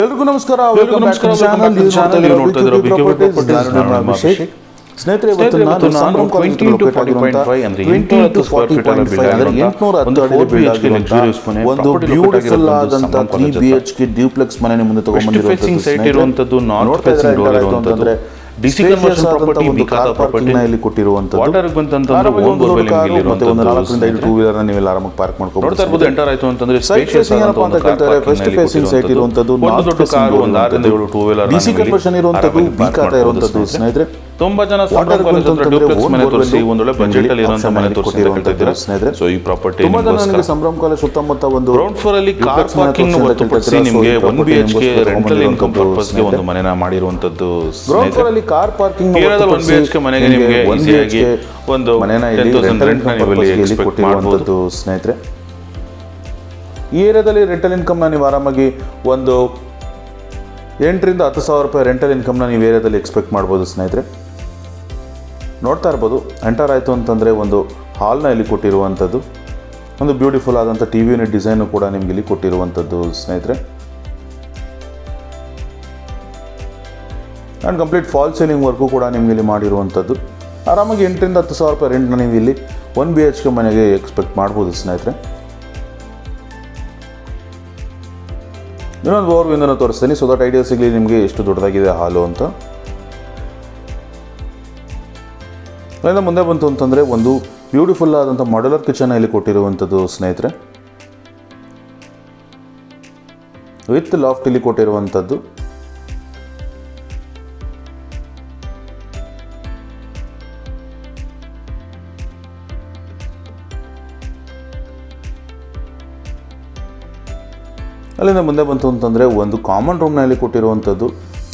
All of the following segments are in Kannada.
ಎಲ್ರಿಗೂ ನಮಸ್ಕಾರ. Welcome back to channel. ನೀವು ನೋಡ್ತಾ ಇದ್ದೀರಾ ಬಿಕೆ ಪ್ರಾಪರ್ಟೀಸ್. ನಾನು ಅಭಿಷೇಕ್. ಸ್ನೇಹಿತರೆ, ಇವತ್ತು ನಾನು 20 to 40.5 ಅಂದ್ರೆ 20 to 40.5 ಅಂದ್ರೆ 810 ಅಡಿ ಬಿಲ್ಡ್ ಆಗಿರುವಂತ ಒಂದು ಬ್ಯೂಟಿಫುಲ್ ಆದಂತ 3 BHK ಡ್ಯೂಪ್ಲೆಕ್ಸ್ ಮನೆ ನಿಮ್ಮ ಮುಂದೆ ತಗೊಂಡ್ಬಂದಿರುವಂತದ್ದು. ಸೈಟ್ ಇರುವಂತದ್ದು ನಾರ್ತ್ ಫೇಸಿಂಗ್ ಡೋರ್ ಇರುವಂತದ್ದು. ಡಿಸಿ ಕನ್ವರ್ಷನ್ ಪ್ರಾಪರ್ಟಿ ಬಿಕಾದ ಪ್ರಾಪರ್ಟಿನ ಇಲ್ಲಿ ಕೊಟ್ಟಿರುವಂತದ್ದು. ವಾಟರ್ ಬಂತಂತಂದ್ರೆ ಓನ್ ಬೋರ್ವೆಲ್ ಇಲ್ಲಿ ಇರುವಂತದ್ದು. ಒಂದು 4 ರಿಂದ 5 ಟೂ ವೀಲರ್ ನ ನೀವು ಇಲ್ಲಿ ಆರಾಮಾಗಿ ಪಾರ್ಕ್ ಮಾಡ್ಕೊಂಡು ನೋಡ್ತಾ ಇರಬಹುದು. ಎಂಟರ್ ಆಯ್ತು ಅಂತಂದ್ರೆ ಸ್ಪೇಷಿಯಸ್ ಏನಪ್ಪಾ ಅಂತ ಹೇಳ್ತಾರೆ, ಫಸ್ಟ್ ಫೇಸಿಂಗ್ ಸೈಟ್ ಇರುವಂತದ್ದು. ಒಂದು ದೊಡ್ಡ ಕಾರು, ಒಂದು 6 ರಿಂದ 7 ಟೂ ವೀಲರ್ ಡಿಸಿ ಕನ್ವರ್ಷನ್ ಇರುವಂತದ್ದು, ಬಿಕಾದ ಇರುವಂತದ್ದು. ಸ್ನೇಹಿತರೆ, ತುಂಬಾ ಜನ ಡ್ಯೂಪ್ಲೆಕ್ಸ್ ಮನೆ ತೋರಿಸಿ ಒಂದೊಳ್ಳೆ ಬಜೆಟ್ ಅಲ್ಲಿ ಇರುವಂತ ಮನೆ ತೋರಿಸಿದ್ದಾರೆ ಸ್ನೇಹಿತರೆ. ಸೊ ಈ ಪ್ರಾಪರ್ಟಿ ತುಂಬಾ ಜನ ನನಗೆ ಸಂಭ್ರಮ ಕಾಲೇಜ್ ಸುತ್ತಮುತ್ತ ಒಂದು ಗ್ರೌಂಡ್ ಫ್ಲೋರ್ ಅಲ್ಲಿ ಕಾರ್ ಪಾರ್ಕಿಂಗ್ ಹೊರತುಪಡಿಸಿ ನಿಮಗೆ 1 BHK ರೆಂಟಲ್ ಇನ್ಕಮ್ ಪರ್ಪಸ್ ಗೆ ಒಂದು ಮನೆನ ಮಾಡಿರುವಂತದ್ದು. ಗ್ರೌಂಡ್ ಫ್ಲೋರ್ ಅಲ್ಲಿ ಕಾರ್ ಪಾರ್ಕಿಂಗ್ ಏರಿಯಾದಲ್ಲಿ 1 BHK ಮನೆಗೆ ನಿಮಗೆ ಈಸಿಯಾಗಿ ಒಂದು ಮನೆನ ಇಲ್ಲಿ ರೆಂಟ್ ನ ನೀವು ಇಲ್ಲಿ ಎಕ್ಸ್ಪೆಕ್ಟ್ ಮಾಡಬಹುದು ಸ್ನೇಹಿತರೆ. ಈ ಏರಿಯಾದಲ್ಲಿ ರೆಂಟಲ್ ಇನ್ಕಮ್ ನ ನೀವು ಆರಾಮಾಗಿ ಒಂದು 8 ರಿಂದ 10 ಸಾವಿರ ರೂಪಾಯಿ ರೆಂಟಲ್ ಇನ್ಕಮ್ ನ ನೀವು ಏರಿಯಾದಲ್ಲಿ ಎಕ್ಸ್ಪೆಕ್ಟ್ ಮಾಡಬಹುದು ಸ್ನೇಹಿತರೆ. ನೋಡ್ತಾ ಇರ್ಬೋದು. ಎಂಟರ್ ಆಯಿತು ಅಂತಂದರೆ ಒಂದು ಹಾಲ್ನ ಇಲ್ಲಿ ಕೊಟ್ಟಿರುವಂಥದ್ದು, ಒಂದು ಬ್ಯೂಟಿಫುಲ್ ಆದಂಥ TV ಯೂನಿಟ್ ಡಿಸೈನು ಕೂಡ ನಿಮ್ಗೆ ಇಲ್ಲಿ ಕೊಟ್ಟಿರುವಂಥದ್ದು ಸ್ನೇಹಿತರೆ. And complete fall ceiling work ಕೂಡ ನಿಮ್ಗೆ ಇಲ್ಲಿ ಮಾಡಿರುವಂಥದ್ದು. ಆರಾಮಾಗಿ 8 ರಿಂದ 10 ಸಾವಿರ ರೂಪಾಯಿ ರೆಂಟ್ನ ನೀವು ಇಲ್ಲಿ 1 BHK ಮನೆಗೆ ಎಕ್ಸ್ಪೆಕ್ಟ್ ಮಾಡ್ಬೋದು ಸ್ನೇಹಿತರೆ. ಇನ್ನೊಂದು ಓವರ್ ವ್ಯೂನ ತೋರಿಸ್ತೀನಿ, ಸೊ ದಟ್ ಐಡಿಯಾ ಸಿಗಲಿ ನಿಮಗೆ ಎಷ್ಟು ದೊಡ್ಡದಾಗಿದೆ ಹಾಲು ಅಂತ. ಅಲ್ಲಿಂದ ಮುಂದೆ ಬಂತು ಅಂತಂದರೆ ಒಂದು ಬ್ಯೂಟಿಫುಲ್ ಆದಂಥ ಮಾಡ್ಯುಲರ್ ಕಿಚನ್ ಇಲ್ಲಿ ಕೊಟ್ಟಿರುವಂಥದ್ದು ಸ್ನೇಹಿತರೆ, ವಿತ್ ಲಾಫ್ಟ್ ಇಲ್ಲಿ ಕೊಟ್ಟಿರುವಂಥದ್ದು. ಅಲ್ಲಿಂದ ಮುಂದೆ ಬಂತು ಅಂತಂದರೆ ಒಂದು ಕಾಮನ್ ರೂಮ್ನಲ್ಲಿ ಕೊಟ್ಟಿರುವಂಥದ್ದು.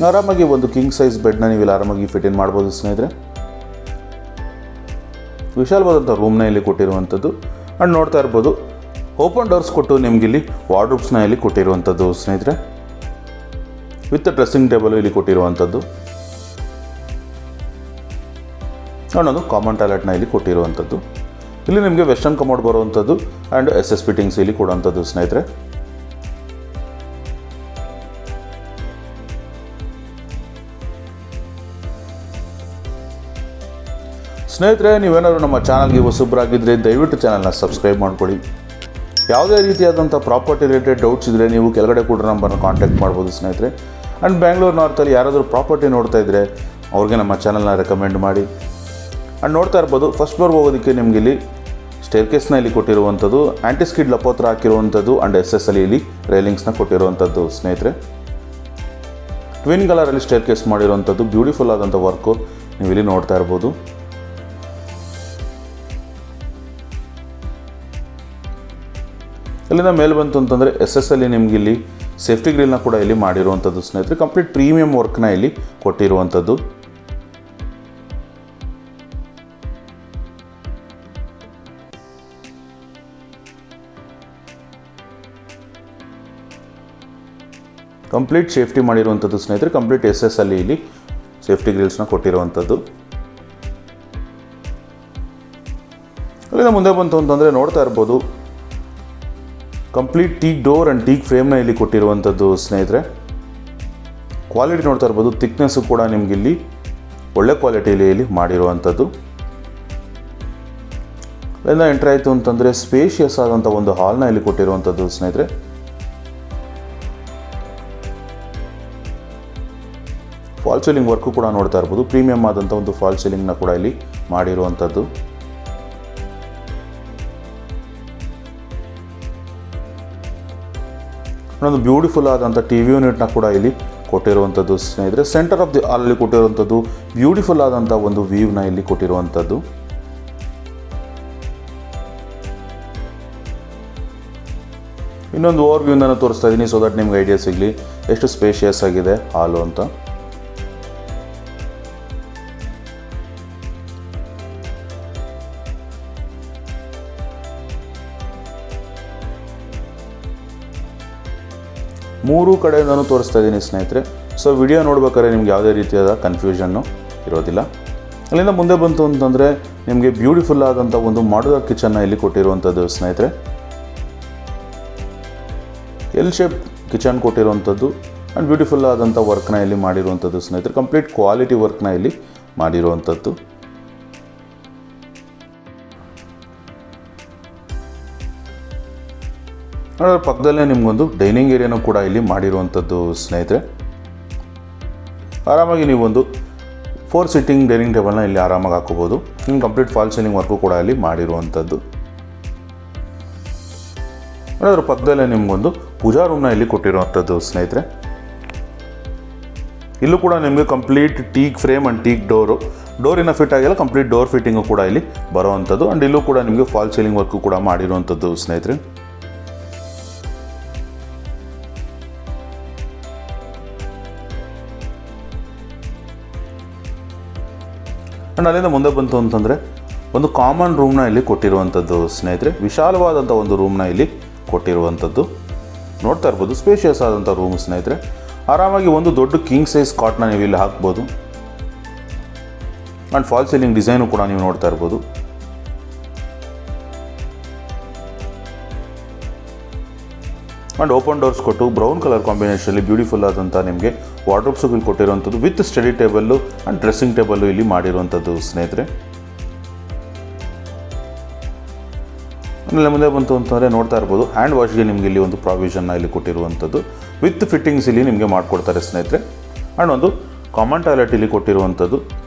ಆರಾಮಾಗಿ ಒಂದು ಕಿಂಗ್ ಸೈಜ್ ಬೆಡ್ನ ನೀವು ಇಲ್ಲಿ ಆರಾಮಾಗಿ ಫಿಟ್ ಇನ್ ಮಾಡ್ಬೋದು ಸ್ನೇಹಿತರೆ. ವಿಶಾಲವಾದಂಥ ರೂಮ್ನ ಇಲ್ಲಿ ಕೊಟ್ಟಿರುವಂಥದ್ದು. ಆ್ಯಂಡ್ ನೋಡ್ತಾ ಇರ್ಬೋದು, ಓಪನ್ ಡೋರ್ಸ್ ಕೊಟ್ಟು ನಿಮ್ಗೆ ಇಲ್ಲಿ ವಾರ್ಡ್ರೋಬ್ಸ್ನ ಇಲ್ಲಿ ಕೊಟ್ಟಿರುವಂಥದ್ದು ಸ್ನೇಹಿತರೆ, ವಿತ್ ಡ್ರೆಸ್ಸಿಂಗ್ ಟೇಬಲ್ ಇಲ್ಲಿ ಕೊಟ್ಟಿರುವಂಥದ್ದು. ಅನ್ನೋದು ಕಾಮನ್ ಟಾಯ್ಲೆಟ್ನ ಇಲ್ಲಿ ಕೊಟ್ಟಿರುವಂಥದ್ದು. ಇಲ್ಲಿ ನಿಮಗೆ ವೆಸ್ಟರ್ನ್ ಕಮೋಡ್ ಬರುವಂಥದ್ದು ಆ್ಯಂಡ್ SS ಫಿಟ್ಟಿಂಗ್ಸ್ ಇಲ್ಲಿ ಕೊಡುವಂಥದ್ದು ಸ್ನೇಹಿತರೆ. ಸ್ನೇಹಿತರೆ, ನೀವೇನಾದರೂ ನಮ್ಮ ಚಾನಲ್ಗೆ ಹೊಸಬ್ರಾಗಿದ್ದರೆ ದಯವಿಟ್ಟು ಚಾನಲ್ನ ಸಬ್ಸ್ಕ್ರೈಬ್ ಮಾಡ್ಕೊಳ್ಳಿ. ಯಾವುದೇ ರೀತಿಯಾದಂಥ ಪ್ರಾಪರ್ಟಿ ರಿಲೇಟೆಡ್ ಡೌಟ್ಸ್ ಇದ್ದರೆ ನೀವು ಕೆಳಗಡೆ ಕೂಡ ನಂಬರ್ನ ಕಾಂಟ್ಯಾಕ್ಟ್ ಮಾಡ್ಬೋದು ಸ್ನೇಹಿತರೆ. ಆ್ಯಂಡ್ ಬ್ಯಾಂಗ್ಳೂರು ನಾರ್ತಲ್ಲಿ ಯಾರಾದರೂ ಪ್ರಾಪರ್ಟಿ ನೋಡ್ತಾ ಇದ್ದರೆ ಅವ್ರಿಗೆ ನಮ್ಮ ಚಾನಲ್ನ ರೆಕಮೆಂಡ್ ಮಾಡಿ. ಆ್ಯಂಡ್ ನೋಡ್ತಾ ಇರ್ಬೋದು, ಫಸ್ಟ್ ಫ್ಲೋರ್ಗೆ ಹೋಗೋದಕ್ಕೆ ನಿಮ್ಗೆ ಇಲ್ಲಿ ಸ್ಟೇರ್ಕೇಸ್ನ ಇಲ್ಲಿ ಕೊಟ್ಟಿರುವಂಥದ್ದು, ಆ್ಯಂಟಿ ಸ್ಕಿಡ್ ಲಪೋತ್ರ ಹಾಕಿರುವಂಥದ್ದು ಆ್ಯಂಡ್ SS ಅಲ್ಲಿ ಇಲ್ಲಿ ರೈಲಿಂಗ್ಸ್ನ ಕೊಟ್ಟಿರುವಂಥದ್ದು ಸ್ನೇಹಿತರೆ. ಟ್ವಿನ್ ಕಲರಲ್ಲಿ ಸ್ಟೇರ್ಕೇಸ್ ಮಾಡಿರುವಂಥದ್ದು, ಬ್ಯೂಟಿಫುಲ್ ಆದಂಥ ವರ್ಕು ನೀವು ಇಲ್ಲಿ ನೋಡ್ತಾ ಇರ್ಬೋದು. ಇಲ್ಲಿಂದ ಮೇಲೆ ಬಂತು ಅಂತಂದರೆ SS ಅಲ್ಲಿ ನಿಮ್ಗೆ ಇಲ್ಲಿ ಸೇಫ್ಟಿ ಗ್ರಿಲ್ನ ಕೂಡ ಇಲ್ಲಿ ಮಾಡಿರುವಂಥದ್ದು ಸ್ನೇಹಿತರೆ. ಕಂಪ್ಲೀಟ್ ಪ್ರೀಮಿಯಂ ವರ್ಕ್ನ ಇಲ್ಲಿ ಕೊಟ್ಟಿರುವಂಥದ್ದು. ಕಂಪ್ಲೀಟ್ ಸೇಫ್ಟಿ ಮಾಡಿರುವಂಥದ್ದು ಸ್ನೇಹಿತರೆ. ಕಂಪ್ಲೀಟ್ SS ಅಲ್ಲಿ ಇಲ್ಲಿ ಸೇಫ್ಟಿ ಗ್ರಿಲ್ಸ್ನ ಕೊಟ್ಟಿರುವಂಥದ್ದು. ಅಲ್ಲಿಂದ ಮುಂದೆ ಬಂತು ಅಂತಂದರೆ ನೋಡ್ತಾ ಇರ್ಬೋದು, complete teak door and teak ಫ್ರೇಮ್ನ ಇಲ್ಲಿ ಕೊಟ್ಟಿರುವಂಥದ್ದು ಸ್ನೇಹಿತರೆ. ಕ್ವಾಲಿಟಿ ನೋಡ್ತಾ ಇರ್ಬೋದು, ಥಿಕ್ನೆಸ್ಸು ಕೂಡ ನಿಮ್ಗೆ ಇಲ್ಲಿ ಒಳ್ಳೆ ಕ್ವಾಲಿಟಿಯಲ್ಲಿ ಇಲ್ಲಿ ಮಾಡಿರುವಂಥದ್ದು. ಅಲ್ಲಿಂದ ಎಂಟ್ರ್ ಆಯಿತು ಅಂತಂದರೆ ಸ್ಪೇಷಿಯಸ್ ಆದಂಥ ಒಂದು ಹಾಲ್ನ ಇಲ್ಲಿ ಕೊಟ್ಟಿರುವಂಥದ್ದು ಸ್ನೇಹಿತರೆ. ಫಾಲ್ ಸೀಲಿಂಗ್ ವರ್ಕು ಕೂಡ ನೋಡ್ತಾ ಇರ್ಬೋದು, ಪ್ರೀಮಿಯಮ್ ಆದಂಥ ಒಂದು ಫಾಲ್ ಸೀಲಿಂಗ್ನ ಕೂಡ ಇಲ್ಲಿ ಮಾಡಿರುವಂಥದ್ದು. ಒಂದು ಬ್ಯೂಟಿಫುಲ್ ಆದಂಥ TV ಯೂನಿಟ್ನ ಕೂಡ ಇಲ್ಲಿ ಕೊಟ್ಟಿರುವಂಥದ್ದು ಸ್ನೇಹಿತರೆ. ಸೆಂಟರ್ ಆಫ್ ದಿ ಹಾಲಲ್ಲಿ ಕೊಟ್ಟಿರುವಂಥದ್ದು ಬ್ಯೂಟಿಫುಲ್ ಆದಂಥ ಒಂದು ವ್ಯೂವ್ನ ಇಲ್ಲಿ ಕೊಟ್ಟಿರುವಂಥದ್ದು. ಇನ್ನೊಂದು ಓವರ್ ವ್ಯೂನ ತೋರಿಸ್ತಾ ಇದ್ದೀನಿ, ಸೊ ದಟ್ ನಿಮ್ಗೆ ಐಡಿಯಾ ಸಿಗಲಿ ಎಷ್ಟು ಸ್ಪೇಷಿಯಸ್ ಆಗಿದೆ ಹಾಲು ಅಂತ. ಮೂರು ಕಡೆಯಿಂದನೂ ತೋರಿಸ್ತಾ ಇದ್ದೀನಿ ಸ್ನೇಹಿತರೆ. ಸೊ ವಿಡಿಯೋ ನೋಡ್ಬೇಕಾದ್ರೆ ನಿಮ್ಗೆ ಯಾವುದೇ ರೀತಿಯಾದ ಕನ್ಫ್ಯೂಷನ್ನು ಇರೋದಿಲ್ಲ. ಅಲ್ಲಿಂದ ಮುಂದೆ ಬಂತು ಅಂತಂದರೆ ನಿಮಗೆ ಬ್ಯೂಟಿಫುಲ್ ಆದಂಥ ಒಂದು ಮಾಡ್ಯುಲರ್ ಕಿಚನ್ನ ಇಲ್ಲಿ ಕೊಟ್ಟಿರುವಂಥದ್ದು ಸ್ನೇಹಿತರೆ. ಎಲ್ ಶೇಪ್ ಕಿಚನ್ ಕೊಟ್ಟಿರುವಂಥದ್ದು ಆ್ಯಂಡ್ ಬ್ಯೂಟಿಫುಲ್ ಆದಂಥ ವರ್ಕ್ನ ಇಲ್ಲಿ ಮಾಡಿರುವಂಥದ್ದು ಸ್ನೇಹಿತರೆ. ಕಂಪ್ಲೀಟ್ ಕ್ವಾಲಿಟಿ ವರ್ಕ್ನ ಇಲ್ಲಿ ಮಾಡಿರುವಂಥದ್ದು. ಅದರ ಪಕ್ಕದಲ್ಲೇ ನಿಮಗೊಂದು ಡೈನಿಂಗ್ ಏರಿಯಾನೂ ಕೂಡ ಇಲ್ಲಿ ಮಾಡಿರುವಂಥದ್ದು ಸ್ನೇಹಿತರೆ. ಆರಾಮಾಗಿ ನೀವೊಂದು 4 ಸಿಟ್ಟಿಂಗ್ ಡೈನಿಂಗ್ ಟೇಬಲ್ನ ಇಲ್ಲಿ ಆರಾಮಾಗಿ ಹಾಕೋಬೋದು. ಕಂಪ್ಲೀಟ್ ಫಾಲ್ ಸೀಲಿಂಗ್ ವರ್ಕು ಕೂಡ ಇಲ್ಲಿ ಮಾಡಿರುವಂಥದ್ದು. ಅದರ ಪಕ್ಕದಲ್ಲೇ ನಿಮಗೊಂದು ಪೂಜಾ ರೂಮ್ನ ಇಲ್ಲಿ ಕೊಟ್ಟಿರುವಂಥದ್ದು ಸ್ನೇಹಿತರೆ. ಇಲ್ಲೂ ಕೂಡ ನಿಮಗೆ complete teak frame and teak ಡೋರಿನ ಫಿಟ್ ಆಗಿಲ್ಲ, ಕಂಪ್ಲೀಟ್ ಡೋರ್ ಫಿಟ್ಟಿಂಗು ಕೂಡ ಇಲ್ಲಿ ಬರುವಂಥದ್ದು. ಆ್ಯಂಡ್ ಇಲ್ಲೂ ಕೂಡ ನಿಮಗೆ ಫಾಲ್ ಸೀಲಿಂಗ್ ವರ್ಕು ಕೂಡ ಮಾಡಿರುವಂಥದ್ದು ಸ್ನೇಹಿತರೆ. ಆ್ಯಂಡ್ ಅಲ್ಲಿಂದ ಮುಂದೆ ಬಂತು ಅಂತಂದರೆ ಒಂದು ಕಾಮನ್ ರೂಮ್ನ ಇಲ್ಲಿ ಕೊಟ್ಟಿರುವಂಥದ್ದು ಸ್ನೇಹಿತರೆ. ವಿಶಾಲವಾದಂಥ ಒಂದು ರೂಮ್ನ ಇಲ್ಲಿ ಕೊಟ್ಟಿರುವಂಥದ್ದು ನೋಡ್ತಾ ಇರ್ಬೋದು. ಸ್ಪೇಷಿಯಸ್ ಆದಂಥ ರೂಮ್ ಸ್ನೇಹಿತರೆ. ಆರಾಮಾಗಿ ಒಂದು ದೊಡ್ಡ ಕಿಂಗ್ ಸೈಜ್ ಕಾಟ್ನ ನೀವು ಇಲ್ಲಿ ಹಾಕ್ಬೋದು. ಆ್ಯಂಡ್ ಫಾಲ್ ಸೀಲಿಂಗ್ ಡಿಸೈನು ಕೂಡ ನೀವು ನೋಡ್ತಾ ಇರ್ಬೋದು. ಆ್ಯಂಡ್ ಓಪನ್ ಡೋರ್ಸ್ ಕೊಟ್ಟು ಬ್ರೌನ್ ಕಲರ್ ಕಾಂಬಿನೇಷನಲ್ಲಿ ಬ್ಯೂಟಿಫುಲ್ ಆದಂಥ ನಿಮಗೆ ವಾರ್ಡ್ರೋಬ್ಸು ಇಲ್ಲಿ ಕೊಟ್ಟಿರುವಂಥದ್ದು with study table and dressing table ಇಲ್ಲಿ ಮಾಡಿರುವಂಥದ್ದು ಸ್ನೇಹಿತರೆ. ಆಮೇಲೆ ಮುಂದೆ ಬಂತು ಅಂತಂದರೆ ನೋಡ್ತಾ ಇರ್ಬೋದು ಹ್ಯಾಂಡ್ ವಾಶ್ಗೆ ನಿಮಗೆ ಇಲ್ಲಿ ಒಂದು ಪ್ರಾವಿಷನ್ನ ಇಲ್ಲಿ ಕೊಟ್ಟಿರುವಂಥದ್ದು ವಿತ್ ಫಿಟ್ಟಿಂಗ್ಸ್ ಇಲ್ಲಿ ನಿಮಗೆ ಮಾಡಿಕೊಡ್ತಾರೆ ಸ್ನೇಹಿತರೆ. ಆ್ಯಂಡ್ ಒಂದು ಕಾಮನ್ ಟಾಯ್ಲೆಟ್ ಇಲ್ಲಿ ಕೊಟ್ಟಿರುವಂಥದ್ದು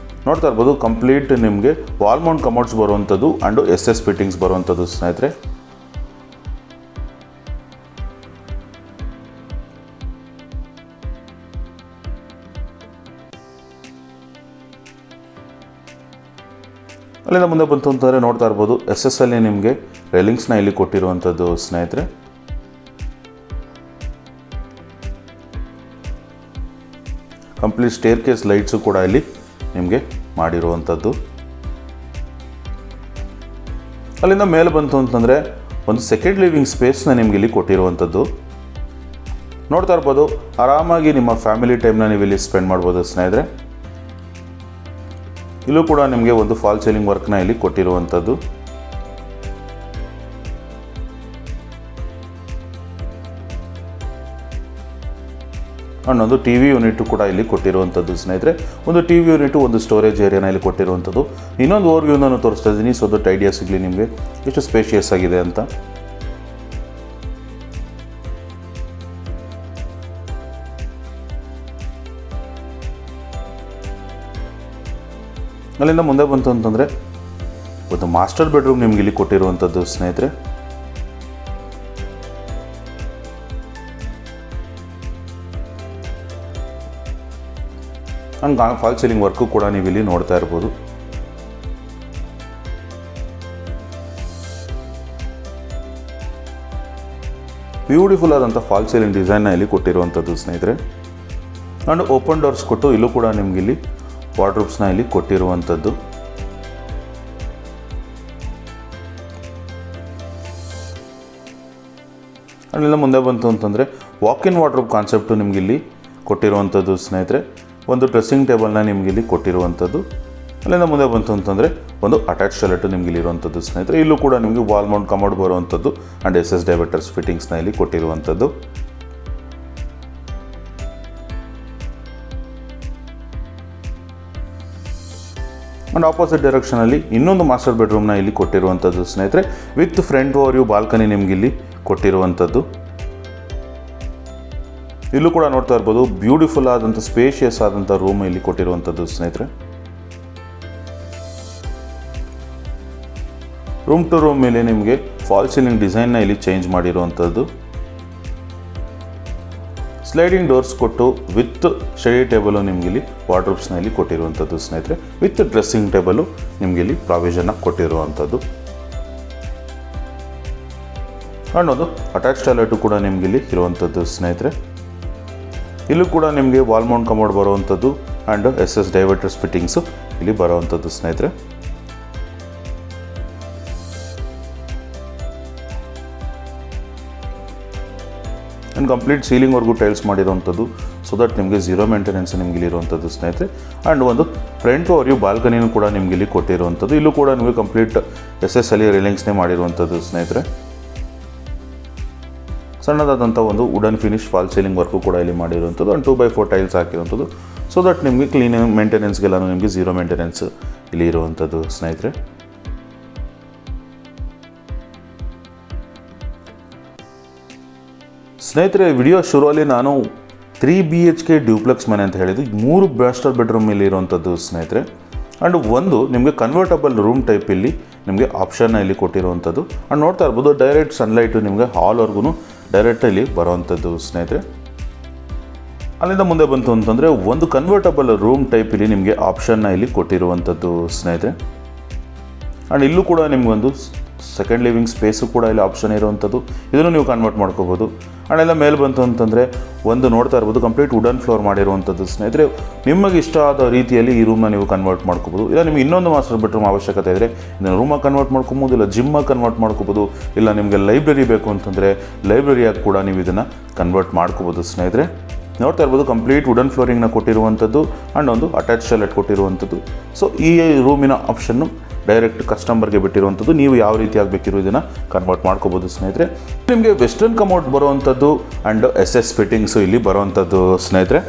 ನೋಡ್ತಾ ಇರ್ಬೋದು. ಕಂಪ್ಲೀಟ್ ನಿಮಗೆ ವಾಲ್ ಮೌಂಟ್ ಕಮೋಡ್ಸ್ ಬರುವಂಥದ್ದು ಆ್ಯಂಡ್ SS ಫಿಟ್ಟಿಂಗ್ಸ್ ಬರುವಂಥದ್ದು ಸ್ನೇಹಿತರೆ. ಅಲ್ಲಿಂದ ಮುಂದೆ ಬಂತು ಅಂತಂದರೆ ನೋಡ್ತಾ ಇರ್ಬೋದು SS ಅಲ್ಲಿ ನಿಮಗೆ ರೈಲಿಂಗ್ಸ್ನ ಇಲ್ಲಿ ಕೊಟ್ಟಿರುವಂಥದ್ದು ಸ್ನೇಹಿತರೆ. ಕಂಪ್ಲೀಟ್ ಸ್ಟೇರ್ ಕೇಸ್ ಲೈಟ್ಸು ಕೂಡ ಇಲ್ಲಿ ನಿಮಗೆ ಮಾಡಿರುವಂಥದ್ದು. ಅಲ್ಲಿಂದ ಮೇಲೆ ಬಂತು ಅಂತಂದರೆ ಒಂದು ಸೆಕೆಂಡ್ ಲಿವಿಂಗ್ ಸ್ಪೇಸ್ನ ನಿಮಗೆ ಇಲ್ಲಿ ಕೊಟ್ಟಿರುವಂಥದ್ದು ನೋಡ್ತಾ ಇರ್ಬೋದು. ಆರಾಮಾಗಿ ನಿಮ್ಮ ಫ್ಯಾಮಿಲಿ ಟೈಮ್ನ ನೀವು ಇಲ್ಲಿ ಸ್ಪೆಂಡ್ ಮಾಡ್ಬೋದು ಸ್ನೇಹಿತರೆ. ಇಲ್ಲೂ ಕೂಡ ನಿಮಗೆ ಒಂದು ಫಾಲ್ ಸೀಲಿಂಗ್ ವರ್ಕ್ನ ಇಲ್ಲಿ ಕೊಟ್ಟಿರುವಂಥದ್ದು. ಒಂದು TV ಯೂನಿಟ್ ಕೂಡ ಇಲ್ಲಿ ಕೊಟ್ಟಿರುವಂಥದ್ದು ಸ್ನೇಹಿತರೆ. ಒಂದು TV ಯೂನಿಟ್, ಒಂದು ಸ್ಟೋರೇಜ್ ಏರಿಯಾನ ಇಲ್ಲಿ ಕೊಟ್ಟಿರುವಂಥದ್ದು. ಇನ್ನೊಂದು ಓವರ್ ವ್ಯೂನ ತೋರಿಸ್ತಾ ಇದ್ದೀನಿ, ಸೊ ದೊಡ್ಡ ಐಡಿಯಾ ಸಿಗಲಿ ನಿಮಗೆ ಎಷ್ಟು ಸ್ಪೇಷಿಯಸ್ ಆಗಿದೆ ಅಂತ. ಅಲ್ಲಿಂದ ಮುಂದೆ ಬಂತು ಅಂತಂದರೆ ಒಂದು ಮಾಸ್ಟರ್ ಬೆಡ್ರೂಮ್ ನಿಮ್ಗೆ ಇಲ್ಲಿ ಕೊಟ್ಟಿರುವಂಥದ್ದು ಸ್ನೇಹಿತರೆ. ಹಂಗೆ ಫಾಲ್ ಸೀಲಿಂಗ್ ವರ್ಕು ಕೂಡ ನೀವು ಇಲ್ಲಿ ನೋಡ್ತಾ ಇರ್ಬೋದು. ಬ್ಯೂಟಿಫುಲ್ ಆದಂಥ ಫಾಲ್ ಸೀಲಿಂಗ್ ಡಿಸೈನ್ನ ಇಲ್ಲಿ ಕೊಟ್ಟಿರುವಂಥದ್ದು ಸ್ನೇಹಿತರೆ. ಆ್ಯಂಡ್ ಓಪನ್ ಡೋರ್ಸ್ ಕೊಟ್ಟು ಇಲ್ಲೂ ಕೂಡ ನಿಮ್ಗೆ ಇಲ್ಲಿ ವಾರ್ಡ್ರೋಬ್ಸ್ನ ಇಲ್ಲಿ ಕೊಟ್ಟಿರುವಂಥದ್ದು. ಅಲ್ಲಿಂದ ಮುಂದೆ ಬಂತು ಅಂತಂದರೆ ವಾಕ್-ಇನ್ ವಾರ್ಡ್ರೋಬ್ ಕಾನ್ಸೆಪ್ಟು ನಿಮ್ಗೆ ಇಲ್ಲಿ ಕೊಟ್ಟಿರುವಂಥದ್ದು ಸ್ನೇಹಿತರೆ. ಒಂದು ಡ್ರೆಸ್ಸಿಂಗ್ ಟೇಬಲ್ನ ನಿಮ್ಗೆ ಇಲ್ಲಿ ಕೊಟ್ಟಿರುವಂಥದ್ದು. ಅಲ್ಲಿಂದ ಮುಂದೆ ಬಂತು ಅಂತಂದರೆ ಒಂದು ಅಟ್ಯಾಚ್ ಟಾಯ್ಲೆಟು ನಿಮ್ಗೆ ಇಲ್ಲಿ ಇರುವಂಥದ್ದು ಸ್ನೇಹಿತರೆ. ಇಲ್ಲೂ ಕೂಡ ನಿಮಗೆ ವಾಲ್ ಮೌಂಟ್ ಕಮೋಡ್ ಬರುವಂಥದ್ದು ಆ್ಯಂಡ್ SS ಡೈವರ್ಟರ್ಸ್ ಫಿಟ್ಟಿಂಗ್ಸ್ನ ಇಲ್ಲಿ ಕೊಟ್ಟಿರುವಂಥದ್ದು. ಆ್ಯಂಡ್ ಆಪೋಸಿಟ್ ಡೈರೆಕ್ಷನಲ್ಲಿ ಇನ್ನೊಂದು ಮಾಸ್ಟರ್ ಬೆಡ್ರೂಮ್ನ ಇಲ್ಲಿ ಕೊಟ್ಟಿರುವಂಥದ್ದು ಸ್ನೇಹಿತರೆ. With front over view balcony ನಿಮ್ಗೆ ಇಲ್ಲಿ ಕೊಟ್ಟಿರುವಂಥದ್ದು. ಇಲ್ಲೂ ಕೂಡ ನೋಡ್ತಾ ಇರ್ಬೋದು ಬ್ಯೂಟಿಫುಲ್ ಆದಂಥ ಸ್ಪೇಷಿಯಸ್ ಆದಂಥ ರೂಮ್ ಇಲ್ಲಿ ಕೊಟ್ಟಿರುವಂಥದ್ದು ಸ್ನೇಹಿತರೆ. ರೂಮ್ ಟು ರೂಮ್ ಮೇಲೆ ನಿಮಗೆ ಫಾಲ್ ಸೀಲಿಂಗ್ ಡಿಸೈನ್ನ ಇಲ್ಲಿ ಚೇಂಜ್ ಮಾಡಿರುವಂಥದ್ದು. ಸ್ಲೈಡಿಂಗ್ ಡೋರ್ಸ್ ಕೊಟ್ಟು ವಿತ್ ಸ್ಟಡಿ ಟೇಬಲು ನಿಮ್ಗೆ ಇಲ್ಲಿ ವಾರ್ಡ್ರೋಬ್ಸ್ನ ಇಲ್ಲಿ ಕೊಟ್ಟಿರುವಂಥದ್ದು ಸ್ನೇಹಿತರೆ. ವಿತ್ ಡ್ರೆಸ್ಸಿಂಗ್ ಟೇಬಲು ನಿಮ್ಗೆ ಇಲ್ಲಿ ಪ್ರಾವಿಷನ್ನ ಕೊಟ್ಟಿರುವಂಥದ್ದು. ಆ್ಯಂಡ್ ಒಂದು ಅಟ್ಯಾಚ್ ಟಾಯ್ಲೆಟು ಕೂಡ ನಿಮ್ಗೆ ಇಲ್ಲಿ ಇರುವಂಥದ್ದು ಸ್ನೇಹಿತರೆ. ಇಲ್ಲೂ ಕೂಡ ನಿಮಗೆ ವಾಲ್ ಮೌಂಟ್ ಕಮೋಡ್ ಬರುವಂಥದ್ದು ಆ್ಯಂಡ್ SS ಡೈವರ್ಟರ್ಸ್ ಫಿಟ್ಟಿಂಗ್ಸು ಇಲ್ಲಿ ಬರುವಂಥದ್ದು ಸ್ನೇಹಿತರೆ. ಆ್ಯಂಡ್ ಕಂಪ್ಲೀಟ್ ಸೀಲಿಂಗ್ವರೆಗೂ ಟೈಲ್ಸ್ ಮಾಡಿರುವಂಥದ್ದು, ಸೊ ದಟ್ ನಿಮಗೆ ಝೀರೋ ಮೇಂಟೆನೆನ್ಸ್ ನಿಮ್ಗೆ ಇಲ್ಲಿ ಇರುವಂಥದ್ದು ಸ್ನೇಹಿತರೆ. ಆ್ಯಂಡ್ ಒಂದು ಫ್ರಂಟ್ ಓವರ್ ವ್ಯೂ ಬಾಲ್ಕನಿನೂ ಕೂಡ ನಿಮ್ಗೆ ಇಲ್ಲಿ ಕೊಟ್ಟಿರುವಂಥದ್ದು. ಇಲ್ಲೂ ಕೂಡ ನಿಮಗೆ ಕಂಪ್ಲೀಟ್ SS ಅಲ್ಲಿ ರೇಲಿಂಗ್ಸ್ನೇ ಮಾಡಿರುವಂಥದ್ದು ಸ್ನೇಹಿತರೆ. ಸಣ್ಣದಾದಂಥ ಒಂದು wooden finish fall ceiling work ಕೂಡ ಇಲ್ಲಿ ಮಾಡಿರುವಂಥದ್ದು ಒಂದು 2x4 ಟೈಲ್ಸ್ ಹಾಕಿರುವಂಥದ್ದು. ಸೊ ದಟ್ ನಿಮಗೆ ಕ್ಲೀನ್ ಮೇಂಟೆನೆನ್ಸ್ಗೆಲ್ಲ ನಿಮಗೆ ಝೀರೋ ಮೇಂಟೆನೆನ್ಸ್ ಇಲ್ಲಿ ಇರುವಂಥದ್ದು ಸ್ನೇಹಿತರೆ. ಸ್ನೇಹಿತರೆ, ವಿಡಿಯೋ ಶುರುವಲ್ಲಿ ನಾನು 3 BHK ಡ್ಯೂಪ್ಲೆಕ್ಸ್ ಮನೆ ಅಂತ ಹೇಳಿದ್ದು 3 ಮಾಸ್ಟರ್ ಬೆಡ್ರೂಮ್ ಇಲ್ಲಿ ಇರುವಂಥದ್ದು ಸ್ನೇಹಿತರೆ. ಆ್ಯಂಡ್ ಒಂದು ನಿಮಗೆ ಕನ್ವರ್ಟಬಲ್ ರೂಮ್ ಟೈಪ್ ಇಲ್ಲಿ ನಿಮಗೆ ಆಪ್ಷನ್ನ ಇಲ್ಲಿ ಕೊಟ್ಟಿರುವಂಥದ್ದು. ಆ್ಯಂಡ್ ನೋಡ್ತಾ ಇರ್ಬೋದು ಡೈರೆಕ್ಟ್ ಸನ್ಲೈಟು ನಿಮಗೆ ಹಾಲ್ವರೆಗೂ ಡೈರೆಕ್ಟ್ ಇಲ್ಲಿ ಬರುವಂಥದ್ದು ಸ್ನೇಹಿತರೆ. ಅಲ್ಲಿಂದ ಮುಂದೆ ಬಂತು ಅಂತಂದರೆ ಒಂದು ಕನ್ವರ್ಟಬಲ್ ರೂಮ್ ಟೈಪ್ ಇಲ್ಲಿ ನಿಮಗೆ ಆಪ್ಷನ್ನ ಇಲ್ಲಿ ಕೊಟ್ಟಿರುವಂಥದ್ದು ಸ್ನೇಹಿತರೆ. ಆ್ಯಂಡ್ ಇಲ್ಲೂ ಕೂಡ ನಿಮಗೊಂದು ಸೆಕೆಂಡ್ ಲಿವಿಂಗ್ ಸ್ಪೇಸು ಕೂಡ ಇಲ್ಲಿ ಆಪ್ಷನ್ ಇರುವಂಥದ್ದು. ಇದನ್ನು ನೀವು ಕನ್ವರ್ಟ್ ಮಾಡ್ಕೋಬೋದು. ಆ್ಯಂಡ್ ಎಲ್ಲ ಮೇಲೆ ಬಂತು ಅಂತಂದರೆ ಒಂದು ನೋಡ್ತಾ ಇರ್ಬೋದು ಕಂಪ್ಲೀಟ್ ವುಡನ್ ಫ್ಲೋರ್ ಮಾಡಿರುವಂಥದ್ದು ಸ್ನೇಹಿತರೆ. ನಿಮಗೆ ಇಷ್ಟ ಆದ ರೀತಿಯಲ್ಲಿ ಈ ರೂಮ್ನ ನೀವು ಕನ್ವರ್ಟ್ ಮಾಡ್ಕೋಬೋದು. ಇಲ್ಲ ನಿಮಗೆ ಇನ್ನೊಂದು ಮಾಸ್ಟರ್ ಬೆಡ್ರೂಮ್ ಅವಶ್ಯಕತೆ ಇದ್ದರೆ ಇದನ್ನು ರೂಮಾಗಿ ಕನ್ವರ್ಟ್ ಮಾಡ್ಕೊಬೋದು, ಇಲ್ಲ ಜಿಮ್ಮಾಗಿ ಕನ್ವರ್ಟ್ ಮಾಡ್ಕೋಬೋದು, ಇಲ್ಲ ನಿಮಗೆ ಲೈಬ್ರರಿ ಬೇಕು ಅಂತಂದರೆ ಲೈಬ್ರರಿಯಾಗಿ ಕೂಡ ನೀವು ಇದನ್ನು ಕನ್ವರ್ಟ್ ಮಾಡ್ಕೋಬೋದು ಸ್ನೇಹಿತರೆ. ನೋಡ್ತಾ ಇರ್ಬೋದು ಕಂಪ್ಲೀಟ್ ವುಡನ್ ಫ್ಲೋರಿಂಗ್ನ ಕೊಟ್ಟಿರುವಂಥದ್ದು ಆ್ಯಂಡ್ ಒಂದು ಅಟ್ಯಾಚ್ ಟಾಯ್ಲೆಟ್ ಕೊಟ್ಟಿರುವಂಥದ್ದು. ಸೊ ಈ ರೂಮಿನ ಆಪ್ಷನ್ನು ಡೈರೆಕ್ಟ್ ಕಸ್ಟಮರ್ಗೆ ಬಿಟ್ಟಿರುವಂಥದ್ದು. ನೀವು ಯಾವ ರೀತಿಯಾಗಿ ಬೇಕಿರೋ ಇದನ್ನು ಕನ್ವರ್ಟ್ ಮಾಡ್ಕೋಬೋದು ಸ್ನೇಹಿತರೆ. ನಿಮಗೆ ವೆಸ್ಟರ್ನ್ ಕಮೋಡ್ ಬರುವಂಥದ್ದು ಆ್ಯಂಡ್ SS ಫಿಟ್ಟಿಂಗ್ಸು ಇಲ್ಲಿ ಬರುವಂಥದ್ದು ಸ್ನೇಹಿತರೆ.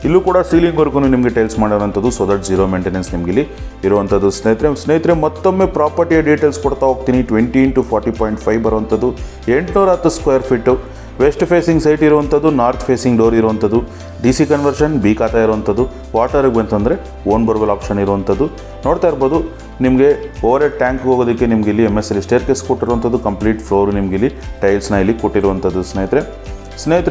ಇಲ್ಲೂ ಕೂಡ ಸೀಲಿಂಗ್ ವರ್ಗೂ ನಿಮಗೆ ಟೈಲ್ಸ್ ಮಾಡಿರುವಂಥದ್ದು. ಸೊ ದಟ್ ಝೀರೋ ಮೇಂಟೆನೆನ್ಸ್ ನಿಮಗೆ ಇಲ್ಲಿ ಇರುವಂಥದ್ದು ಸ್ನೇಹಿತರೆ. ಮತ್ತೊಮ್ಮೆ ಪ್ರಾಪರ್ಟಿಯ ಡೀಟೇಲ್ಸ್ ಕೊಡ್ತಾ ಹೋಗ್ತೀನಿ. 20 × 40.5 ಬರುವಂಥದ್ದು, 810 square feet, west facing site ಇರುವಂಥದ್ದು, ನಾರ್ತ್ ಫೇಸಿಂಗ್ ಡೋರ್ ಇರುವಂಥದ್ದು, DC ಕನ್ವರ್ಷನ್, B ಖಾತಾ ಇರುವಂಥದ್ದು, ವಾಟರ್ಗೆ ಬಂತಂದರೆ ಓನ್ ಬೋರ್ವೆಲ್ ಆಪ್ಷನ್ ಇರುವಂಥದ್ದು. ನೋಡ್ತಾ ಇರ್ಬೋದು ನಿಮಗೆ ಓವರ್ ಹೆಡ್ ಟ್ಯಾಂಕ್ ಹೋಗೋದಕ್ಕೆ ನಿಮಗೆ ಇಲ್ಲಿ MSL ಸ್ಟೇರ್ ಕೇಸ್ ಕೊಟ್ಟಿರುವಂಥದ್ದು. ಕಂಪ್ಲೀಟ್ ಫ್ಲೋರು ನಿಮಗೆ ಇಲ್ಲಿ ಟೈಲ್ಸ್ನ ಇಲ್ಲಿ ಕೊಟ್ಟಿರುವಂಥದ್ದು ಸ್ನೇಹಿತರೆ.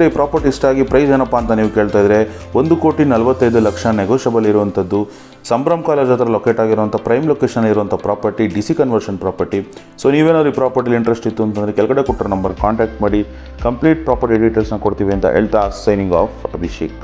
ಈ ಪ್ರಾಪರ್ಟಿ ಇಷ್ಟ ಆಗಿ ಪ್ರೈಸ್ ಏನಪ್ಪ ಅಂತ ನೀವು ಕೇಳ್ತಾ ಇದ್ರೆ 1,45,00,000 ನೆಗೋಷಿಯಬಲ್ ಇರುವಂಥದ್ದು. ಸಂಭ್ರಮ್ ಕಾಲೇಜ್ ಹತ್ರ ಲೊಕೇಟ್ ಆಗಿರುವಂಥ ಪ್ರೈಮ್ ಲೊಕೇಶನ್ ಇರುವಂಥ property, DC conversion property. So ನೀವೇನಾದ್ರು ಈ ಪ್ರಾಪರ್ಟಿಲಿ ಇಂಟ್ರೆಸ್ಟ್ ಇತ್ತು ಅಂತಂದರೆ ಕೆಳಗಡೆ ಕೊಟ್ಟಿರೋ ನಂಬರ್ ಕಾಂಟ್ಯಾಕ್ಟ್ ಮಾಡಿ ಕಂಪ್ಲೀಟ್ ಪ್ರಾಪರ್ಟಿ ಡೀಟೇಲ್ಸ್ನ ಕೊಡ್ತೀವಿ ಅಂತ ಹೇಳ್ತಾ ಸೈನಿಂಗ್ ಆಫ್ ಅಭಿಷೇಕ್.